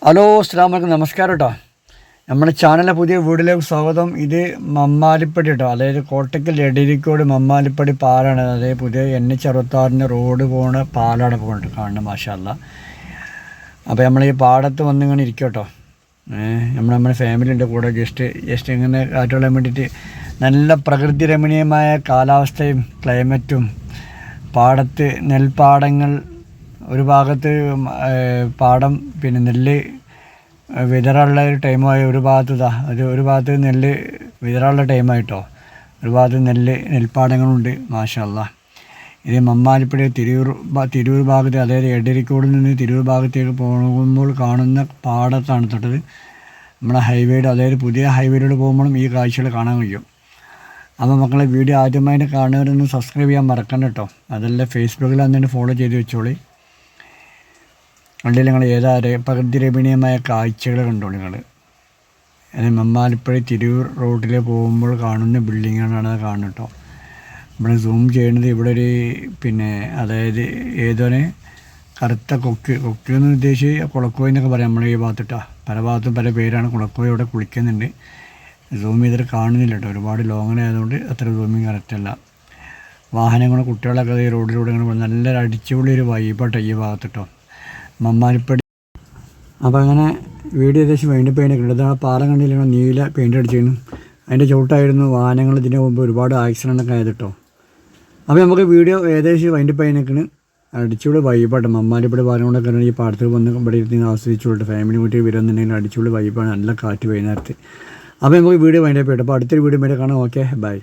Hello അസ്സലാമു അലൈക്കും നമസ്കാരം കേട്ടോ. നമ്മുടെ ചാനലിലെ പുതിയ വീഡിയോയിലേക്ക് സ്വാഗതം. ഇത് മമ്മാലിപ്പടി കേട്ടോ, അതായത് കോട്ടക്കൽ എടരിക്കോട് മമ്മാലിപ്പടി പാലാണ്. അതായത് പുതിയ NH-66 റോഡ് പോണ പാലാണ് പോകുന്നുണ്ട് കാണുന്നത്. മാഷാ അല്ലാ. അപ്പോൾ നമ്മൾ ഈ പാടത്ത് വന്നിങ്ങനെ ഇരിക്കും കേട്ടോ. നമ്മുടെ ഫാമിലിൻ്റെ കൂടെ ജസ്റ്റ് ഇങ്ങനെ കാറ്റുകൊള്ളാൻ വേണ്ടിയിട്ട് നല്ല പ്രകൃതി രമണീയമായ കാലാവസ്ഥയും ക്ലൈമറ്റും, പാടത്ത് നെൽപ്പാടങ്ങൾ, ഒരു ഭാഗത്ത് പാടം, പിന്നെ നെല്ല് വിതറാനുള്ള ഒരു ടൈമായി, ഒരു ഭാഗത്ത് നെല്ല് വിതറാനുള്ള ടൈമായിട്ടോ, ഒരു ഭാഗത്ത് നെൽപ്പാടങ്ങളുണ്ട്. മാഷാ അല്ലാ. ഇത് മമ്മാലിപ്പടി തിരൂർ ഭാഗത്ത്, അതായത് എടരിക്കോടിൽ നിന്ന് തിരൂർ ഭാഗത്തേക്ക് പോകുമ്പോൾ കാണുന്ന പാടത്താണ് തൊട്ടത്. നമ്മുടെ ഹൈവേയുടെ, അതായത് പുതിയ ഹൈവേയിലൂടെ പോകുമ്പോഴും ഈ കാഴ്ചകൾ കാണാൻ കഴിയും. അപ്പോൾ മക്കളെ, വീഡിയോ ആദ്യമായിട്ട് കാണുന്നവരൊന്ന് സബ്സ്ക്രൈബ് ചെയ്യാൻ മറക്കണ്ട കേട്ടോ. അതല്ല ഫേസ്ബുക്കിൽ അന്നിട്ട് ഫോളോ ചെയ്ത് വെച്ചോളി. കണ്ടില്ല നിങ്ങൾ, പ്രകൃതി രമണീയമായ കാഴ്ചകൾ കണ്ടോളൂ നിങ്ങൾ. അത് മമ്മാലിപ്പടി തിരൂർ റോഡിൽ പോകുമ്പോൾ കാണുന്ന ബിൽഡിങ്ങാണ് അത് കാണുന്നത് കേട്ടോ. ഇവിടെ സൂം ചെയ്യുന്നത് ഇവിടെ ഒരു അതായത് ഏതോനെ കറുത്ത കൊക്ക് എന്ന് ഉദ്ദേശിച്ച് കുളക്കോയി എന്നൊക്കെ പറയാം നമ്മുടെ ഈ ഭാഗത്തിട്ടാ. പല ഭാഗത്തും പല പേരാണ്. കുളക്കോയി ഇവിടെ കുളിക്കുന്നുണ്ട്. സൂം ചെയ്തിട്ട് കാണുന്നില്ല കേട്ടോ, ഒരുപാട് ലോങ്ങിനായതുകൊണ്ട് അത്ര സൂമിങ് കറക്റ്റല്ല. വാഹനങ്ങളും കുട്ടികളൊക്കെ ഈ റോഡിലൂടെ ഇങ്ങനെ നല്ലൊരു അടിച്ചുപൊളി ഒരു വൈബാട്ടോ ഈ ഭാഗത്തിട്ടോ മമ്മാലിപ്പടി. അപ്പോൾ അങ്ങനെ വീഡിയോ ഏകദേശം വൈൻഡ് പെയിൻ്റൊക്കെ ഉണ്ട്. ആ പാലം കണ്ടില്ല, നീല പെയിൻ്റ് അടിച്ചിരുന്നു. അതിൻ്റെ ചുവട്ടായിരുന്നു വാഹനങ്ങൾ ഇതിന് മുമ്പ് ഒരുപാട് ആക്സിഡൻ്റൊക്കെ ആയത് കേട്ടോ. അപ്പോൾ നമുക്ക് വീഡിയോ ഏകദേശം വൈൻഡ് പെയിനൊക്കെയാണ്. അടിച്ചുകൂടി വൈബാട്ടോ മമ്മാലിപ്പടി പാലങ്ങളൊക്കെ ഈ പാടത്തിൽ വന്ന് ഇവിടെ ഇരുന്ന് ആസ്വദിച്ചുകൊണ്ട് ഫാമിലി വീട്ടിൽ വരുന്നുണ്ടെങ്കിൽ അടിച്ചുകൂടി വൈബാണ്. നല്ല കാറ്റ് വൈകുന്നേരത്ത്. അപ്പോൾ നമുക്ക് വീഡിയോ വൈൻഡ് അപ്പ് ചെയ്യട്ടെ. അപ്പോൾ അടുത്തൊരു വീഡിയോ വരെ കാണാം. Okay, by.